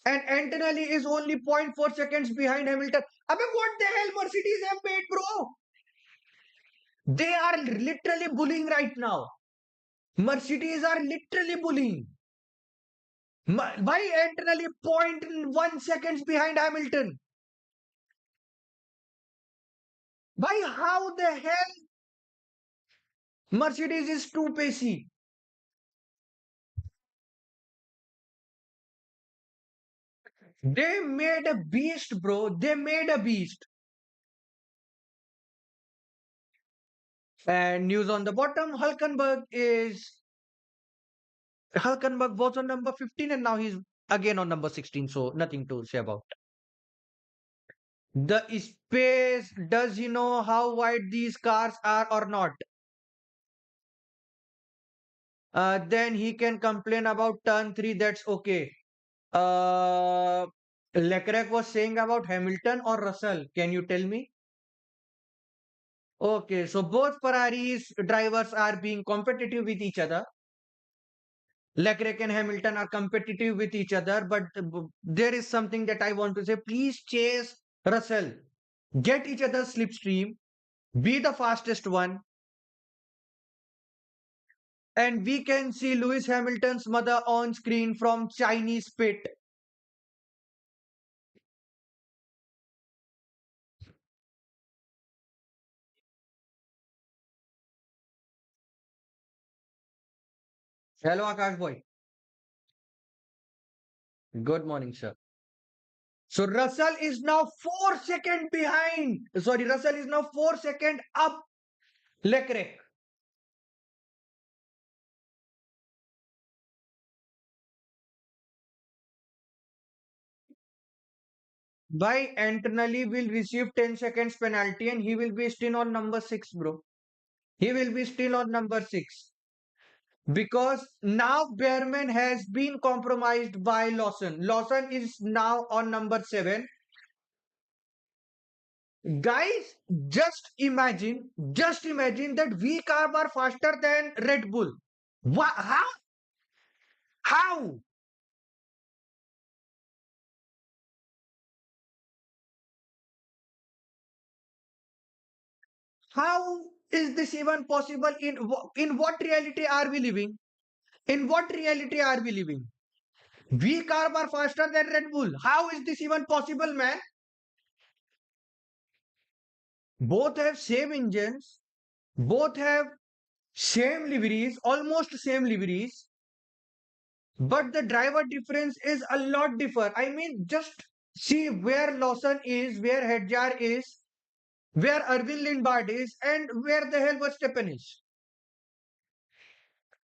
and Antonelli is only zero point 0.4 seconds behind Hamilton. I mean, what the hell Mercedes have made, bro? They are literally bullying right now. Mercedes are literally bullying. Why Antonelli 0.1 seconds behind Hamilton? Why? How the hell Mercedes is too pacey? They made a beast, bro. They made a beast. And news on the bottom, Hulkenberg was on number 15 and now he's again on number 16. So nothing to say about. The space, does he know how wide these cars are or not? Then he can complain about turn 3. That's okay. Uh, Leclerc was saying about Hamilton or Russell. Can you tell me? Okay, so both Ferraris drivers are being competitive with each other. Leclerc and Hamilton are competitive with each other, but there is something that I want to say. Please chase Russell. Get each other's slipstream. Be the fastest one. And we can see Lewis Hamilton's mother on screen from Chinese pit. Hello, Akash boy. Good morning, sir. So Russell is now 4 seconds behind. Sorry, Russell is now 4 seconds up Leclerc. By Antonelli will receive 10 seconds penalty and he will be still on number 6, bro. He will be still on number 6. Because now Behrman has been compromised by Lawson. Lawson is now on number 7. Guys, just imagine that we car are faster than Red Bull. What? How? How? How is this even possible? In what reality are we living? In what reality are we living? We car are faster than Red Bull. How is this even possible, man? Both have same engines, both have same liveries, almost same liveries, but the driver difference is a lot different. I mean, just see where Lawson is, where Hedjar is, where Erwin Lindbard is, and where the hell Verstappen is.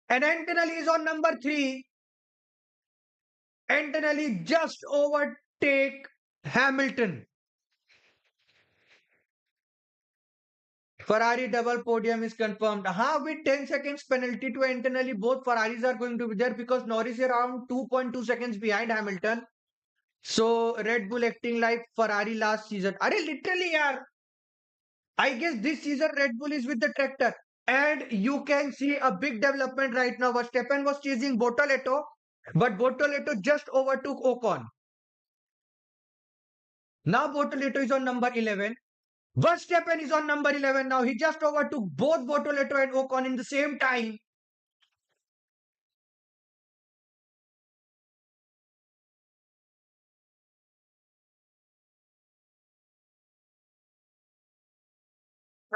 And Antonelli is on number 3. Antonelli just overtake Hamilton. Ferrari double podium is confirmed. With 10 seconds penalty to Antonelli, both Ferraris are going to be there because Norris is around 2.2 seconds behind Hamilton. So Red Bull acting like Ferrari last season. Are literally, yaar. I guess this season Red Bull is with the tractor. And you can see a big development right now. Verstappen was chasing Bortoleto, but Bortoleto just overtook Ocon. Now Bortoleto is on number 11. Verstappen is on number 11 now. He just overtook both Bortoleto and Ocon in the same time.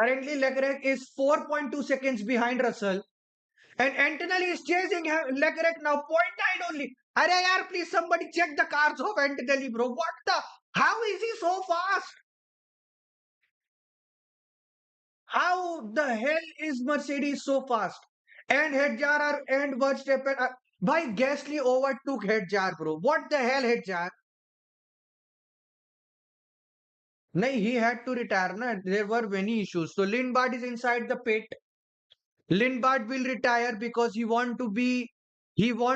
Currently, Leclerc is 4.2 seconds behind Russell. And Antonelli is chasing Leclerc now, point 9 only. Arey yaar, please somebody check the cars of Antonelli, bro. What the? How is he so fast? How the hell is Mercedes so fast? And Hedjar and Verstappen are. Bhai, Gasly overtook Hedjar, bro. What the hell, Hedjar? No, he had to retire. Na? There were many issues. So Lindbad is inside the pit. Lindbad will retire because he want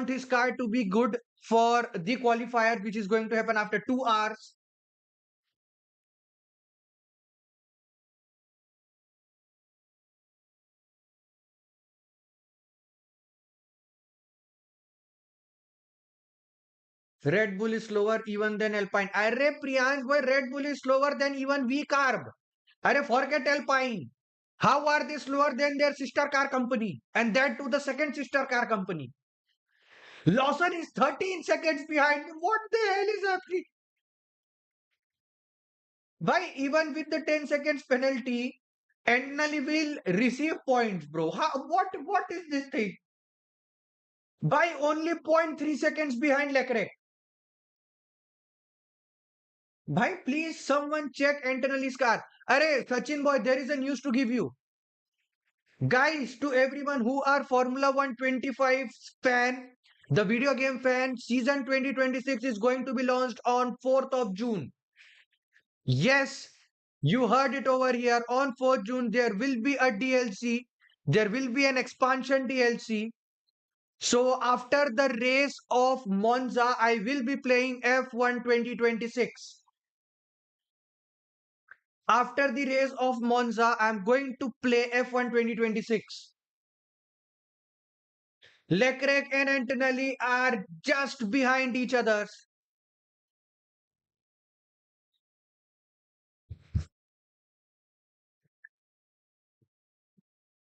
his car to be good for the qualifier, which is going to happen after 2 hours. Red Bull is slower even than Alpine. Arre Priyansh, boy, Red Bull is slower than even V Carb. Arre, forget Alpine. How are they slower than their sister car company? And that to the second sister car company. Lawson is 13 seconds behind. What the hell is happening? Why even with the 10 seconds penalty, Antonelli will receive points, bro. What is this thing? By only 0.3 seconds behind Leclerc. Bhai, please someone check Antonelli's car. Arey, Sachin boy, there is a news to give you. Guys, to everyone who are Formula 125 fan, the video game fan, season 2026 is going to be launched on 4th of June. Yes, you heard it over here. On 4th June, there will be a DLC. There will be an expansion DLC. So after the race of Monza, I will be playing F1 2026. After the race of Monza, I'm going to play F1 2026. Leclerc and Antonelli are just behind each other.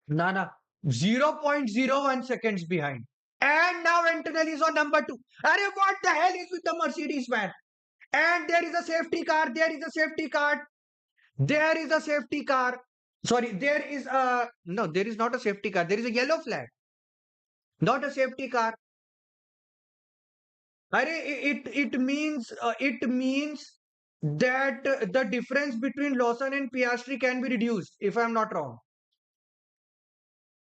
Nana, 0.01 seconds behind. And now Antonelli is on number 2. Arey, what the hell is with the Mercedes, man? And there is a safety car. There is a safety car. There is a safety car. Sorry, there is a. No, there is not a safety car. There is a yellow flag. Not a safety car. It means that the difference between Lawson and Piastri can be reduced, if I'm not wrong.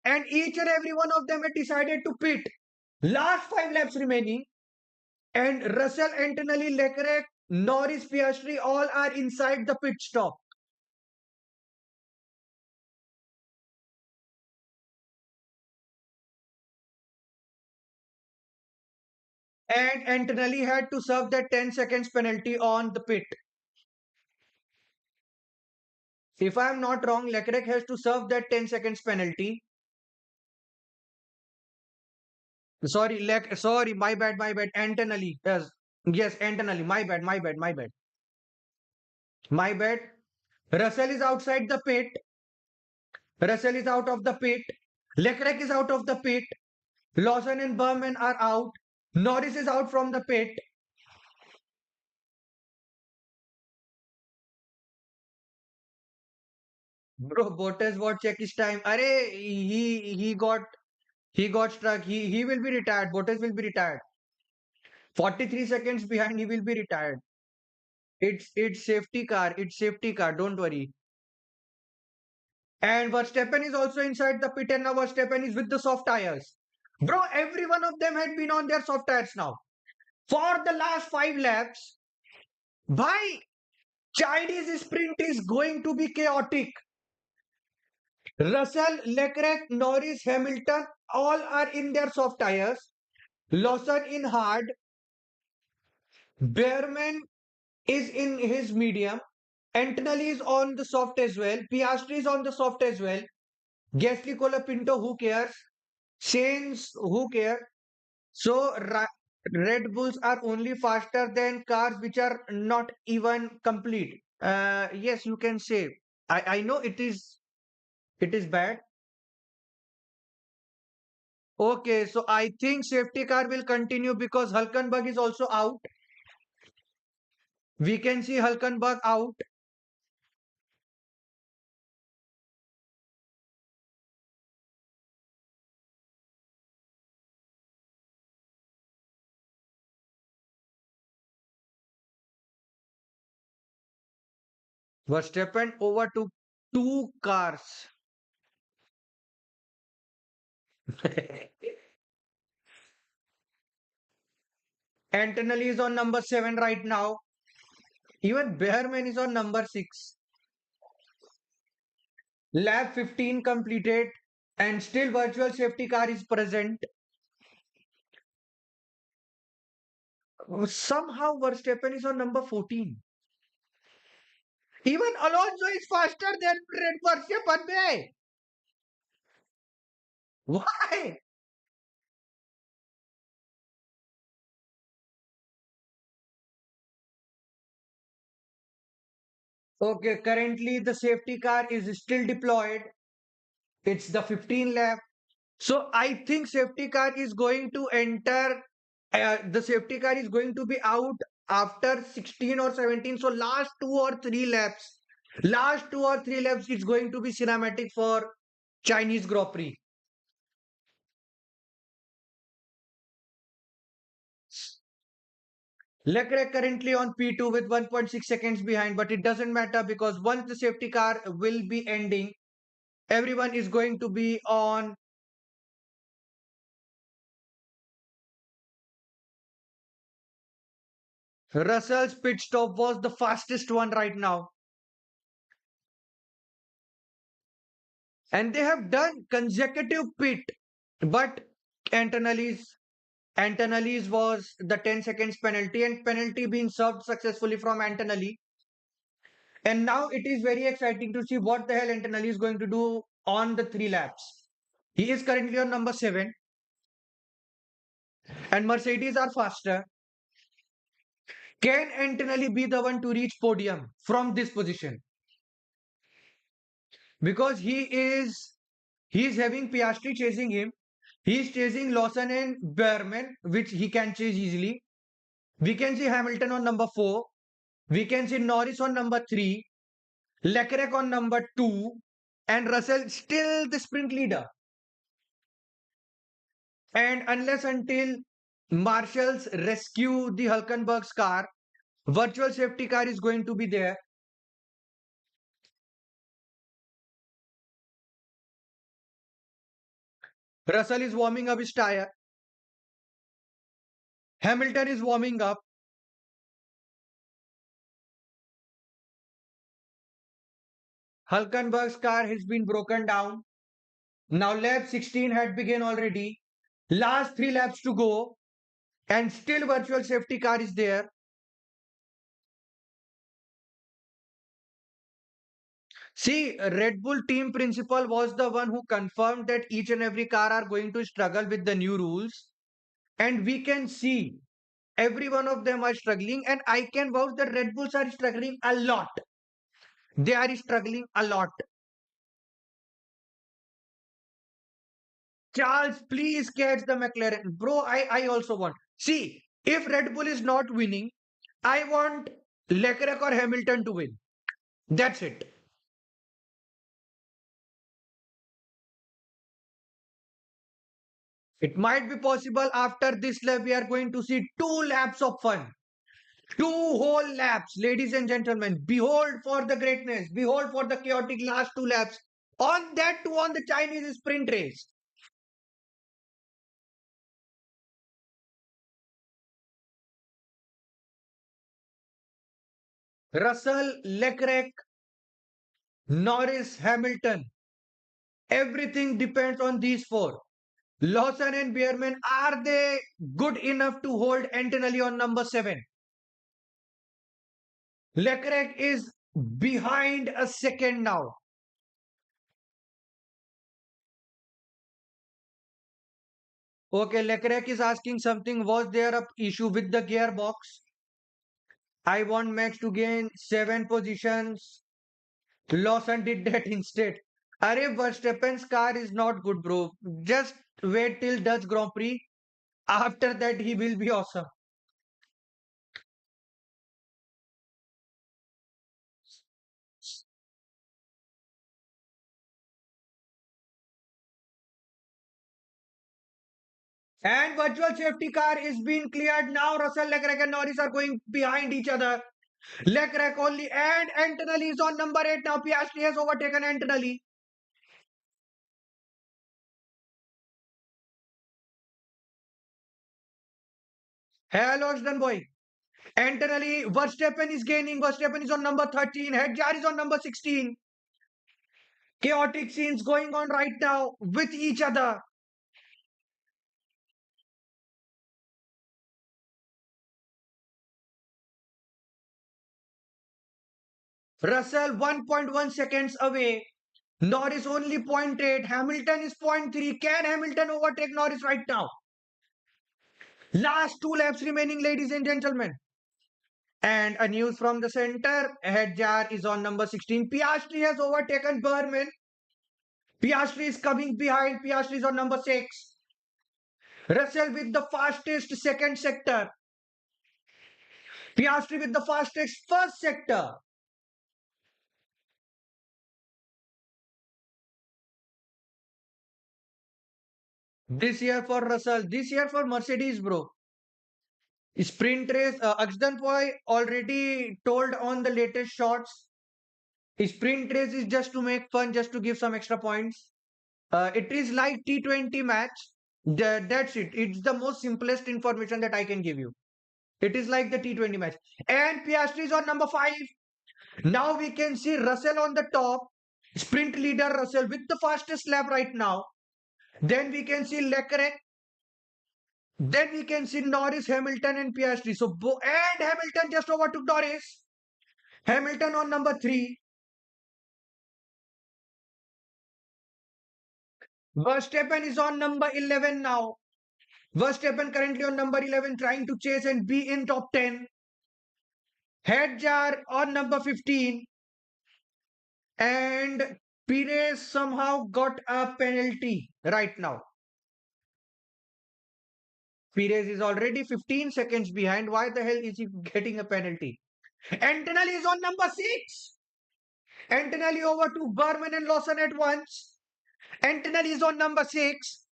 And each and every one of them had decided to pit. Last 5 laps remaining, and Russell, Antonelli, Leclerc, Norris, Piastri all are inside the pit stop. And Antonelli had to serve that 10 seconds penalty on the pit. If I'm not wrong, Leclerc has to serve that 10 seconds penalty. Sorry, my bad. Antonelli, yes, Antonelli, my bad. Russell is outside the pit. Russell is out of the pit. Leclerc is out of the pit. Lawson and Berman are out. Norris is out from the pit. Bro, Bottas what check his time. Arey, he got struck. He will be retired. Bottas will be retired. 43 seconds behind, he will be retired. It's safety car. It's safety car. Don't worry. And Verstappen is also inside the pit, and now Verstappen is with the soft tires. Bro, every one of them had been on their soft tires now. For the last 5 laps, by Chinese sprint is going to be chaotic. Russell, Leclerc, Norris, Hamilton, all are in their soft tires. Lawson in hard. Behrman is in his medium. Antonelli is on the soft as well. Piastri is on the soft as well. Gasly, Colapinto, who cares? Sainz, who cares? So Red Bulls are only faster than cars which are not even complete. Yes, you can say. I know it is bad. Okay, so I think safety car will continue because Hulkenberg is also out. We can see Hulkenberg out. Verstappen overtook two cars. Antonelli is on number 7 right now. Even Behrman is on number 6. Lap 15 completed and still virtual safety car is present. Somehow Verstappen is on number 14. Even Alonso is faster than Red Verstappen. Why? Okay, currently the safety car is still deployed. It's the 15 lap. So I think safety car is going to enter. The safety car is going to be out after 16 or 17. So last 2 or 3 laps. Last 2 or 3 laps is going to be cinematic for Chinese Grand Prix. Leclerc currently on P2 with 1.6 seconds behind, but it doesn't matter because once the safety car will be ending, everyone is going to be on. Russell's pit stop was the fastest one right now. And they have done consecutive pit. But Antonelli's Antonelli's was the 10 seconds penalty and penalty being served successfully from Antonelli. And now it is very exciting to see what the hell Antonelli is going to do on the 3 laps. He is currently on number 7 and Mercedes are faster. Can Antonelli be the one to reach podium from this position? Because he is having Piastri chasing him. He is chasing Lawson and Berman, which he can chase easily. We can see Hamilton on number 4. We can see Norris on number 3. Leclerc on number 2. And Russell still the sprint leader. And unless until Marshals rescue the Hulkenberg's car, virtual safety car is going to be there. Russell is warming up his tire. Hamilton is warming up. Hulkenberg's car has been broken down. Now lap 16 had begun already. Last 3 laps to go. And still virtual safety car is there. See, Red Bull team principal was the one who confirmed that each and every car are going to struggle with the new rules. And we can see every one of them are struggling. And I can vouch that Red Bulls are struggling a lot. They are struggling a lot. Charles, please catch the McLaren. Bro, I also want. See, if Red Bull is not winning, I want Leclerc or Hamilton to win. That's it. It might be possible after this lap, we are going to see 2 laps of fun. 2 whole laps, ladies and gentlemen. Behold for the greatness. Behold for the chaotic last 2 laps. On that too, on the Chinese sprint race. Russell, Leclerc, Norris, Hamilton. Everything depends on these four. Lawson and Bierman, are they good enough to hold Antonelli on number 7? Leclerc is behind a second now. Okay, Leclerc is asking something. Was there a issue with the gearbox? I want Max to gain 7 positions. Lawson did that instead. Arey, Verstappen's car is not good, bro. Just wait till Dutch Grand Prix. After that, he will be awesome. And virtual safety car is being cleared now. Russell, Leclerc and Norris are going behind each other. Leclerc only, and Antonelli is on number 8 now. Piastri has overtaken Antonelli. Hello, Aston boy. Antonelli, Verstappen is gaining. Verstappen is on number 13. Hedjar is on number 16. Chaotic scenes going on right now with each other. Russell 1.1 seconds away. Norris only zero point 0.8. Hamilton is zero point 0.3. Can Hamilton overtake Norris right now? Last 2 laps remaining, ladies and gentlemen. And a news from the center. Hedjar is on number 16. Piastri has overtaken Berman. Piastri is coming behind. Piastri is on number 6. Russell with the fastest second sector. Piastri with the fastest first sector. This year for Russell. This year for Mercedes, bro. Sprint race. Aksdan Boy already told on the latest shots. Sprint race is just to make fun, just to give some extra points. It is like T20 match. That's it. It's the most simplest information that I can give you. It is like the T20 match. And Piastri is on number 5. Now we can see Russell on the top. Sprint leader Russell with the fastest lap right now. Then we can see Leclerc. Then we can see Norris, Hamilton, and Piastri. And Hamilton just overtook Norris. Hamilton on number 3. Verstappen is on number 11 now. Verstappen currently on number 11 trying to chase and be in top 10. Hedjar on number 15. And Perez somehow got a penalty right now. Perez is already 15 seconds behind. Why the hell is he getting a penalty? Antonelli is on number 6. Antonelli over to Berman and Lawson at once. Antonelli is on number 6.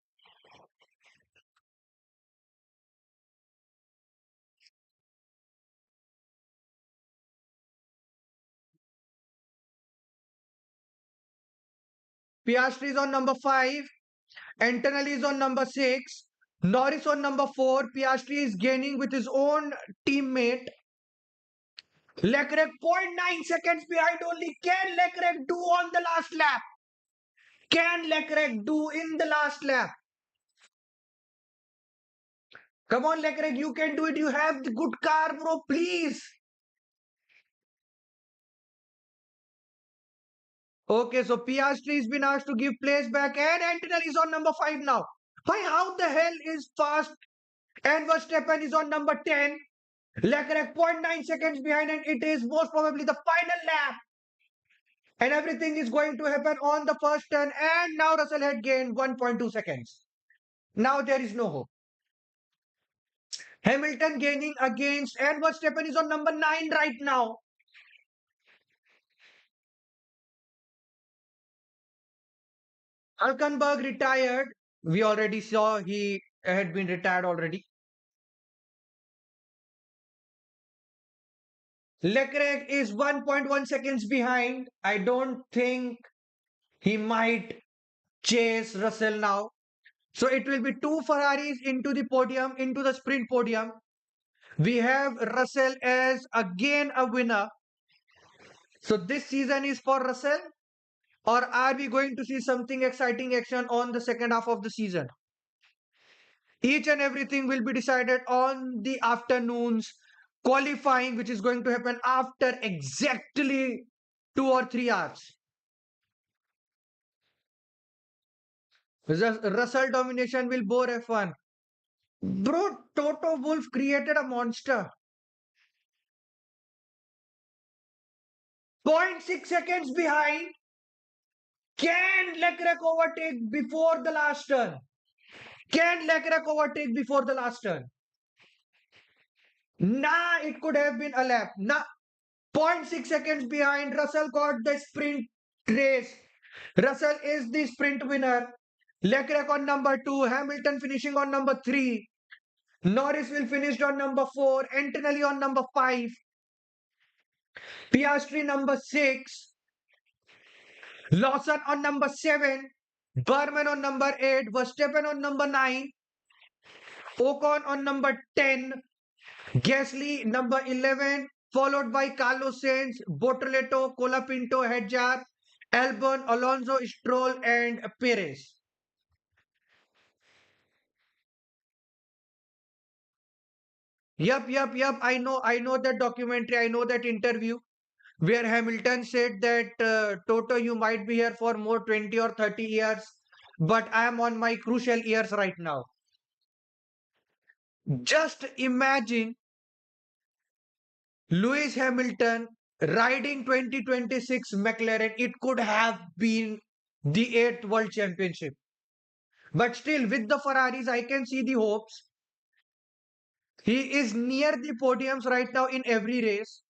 Piastri is on number 5. Antonelli is on number 6. Norris on number 4. Piastri is gaining with his own teammate. Leclerc 0.9 seconds behind only. Can Leclerc do on the last lap? Can Leclerc do in the last lap? Come on, Leclerc, you can do it. You have the good car, bro. Please. Okay, so Piastri has been asked to give place back, and Antonelli is on number 5 now. Why, how the hell is fast? And Verstappen is on number 10. Leclerc 0.9 seconds behind, and it is most probably the final lap. And everything is going to happen on the first turn. And now Russell had gained 1.2 seconds. Now there is no hope. Hamilton gaining against, and Verstappen is on number 9 right now. Hulkenberg retired. We already saw he had been retired already. Leclerc is 1.1 seconds behind. I don't think he might chase Russell now. So it will be 2 Ferraris into the podium, into the sprint podium. We have Russell as again a winner. So this season is for Russell, or are we going to see something exciting action on the second half of the season? Each and everything will be decided on the afternoon's qualifying, which is going to happen after exactly 2 or 3 hours. Russell domination will bore F1. Bro, Toto Wolff created a monster. 0.6 seconds behind. Can Leclerc overtake before the last turn? Can Leclerc overtake before the last turn? Nah, it could have been a lap. Nah, 0.6 seconds behind. Russell got the sprint race. Russell is the sprint winner. Leclerc on number 2. Hamilton finishing on number 3. Norris will finish on number 4. Antonelli on number 5. Piastri number 6, Lawson on number 7, Berman on number 8, Verstappen on number 9, Ocon on number 10, Gasly number 11, followed by Carlos Sainz, Bortoleto, Colapinto, Hedjar, Albon, Alonso, Stroll, and Perez. Yup. I know that documentary. I know that interview where Hamilton said that Toto, you might be here for more 20 or 30 years, but I am on my crucial years right now. Just imagine Lewis Hamilton riding 2026 McLaren. It could have been the eighth world championship. But still, with the Ferraris, I can see the hopes. He is near the podiums right now in every race.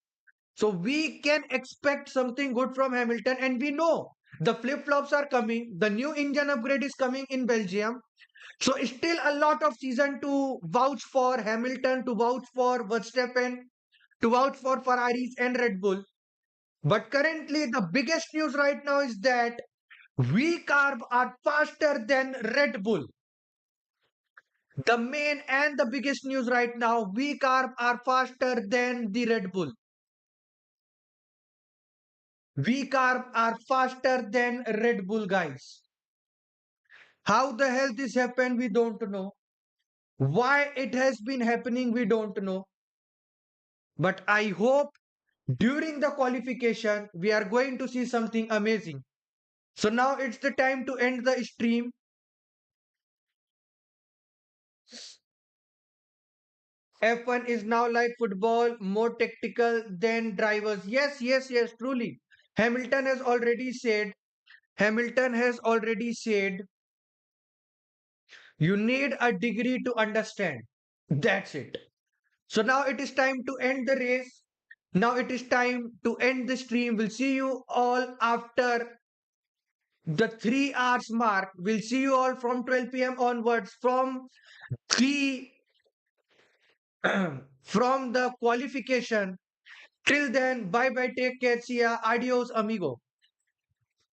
So we can expect something good from Hamilton. And we know the flip flops are coming. The new engine upgrade is coming in Belgium. So still a lot of season to vouch for Hamilton, to vouch for Verstappen, to vouch for Ferraris and Red Bull. But currently, the biggest news right now is that we carb are faster than Red Bull. The main and the biggest news right now, we carb are faster than the Red Bull. We carb are faster than Red Bull, guys. How the hell this happened, we don't know. Why it has been happening, we don't know. But I hope during the qualification, we are going to see something amazing. So now it's the time to end the stream. F1 is now like football, more tactical than drivers. Yes, truly. Hamilton has already said, Hamilton has already said, you need a degree to understand. That's it. So now it is time to end the race. Now it is time to end the stream. We'll see you all after the 3 hours mark. We'll see you all from 12 p.m. onwards from the from the qualification. Till then, bye bye, take care, see ya, adios, amigo.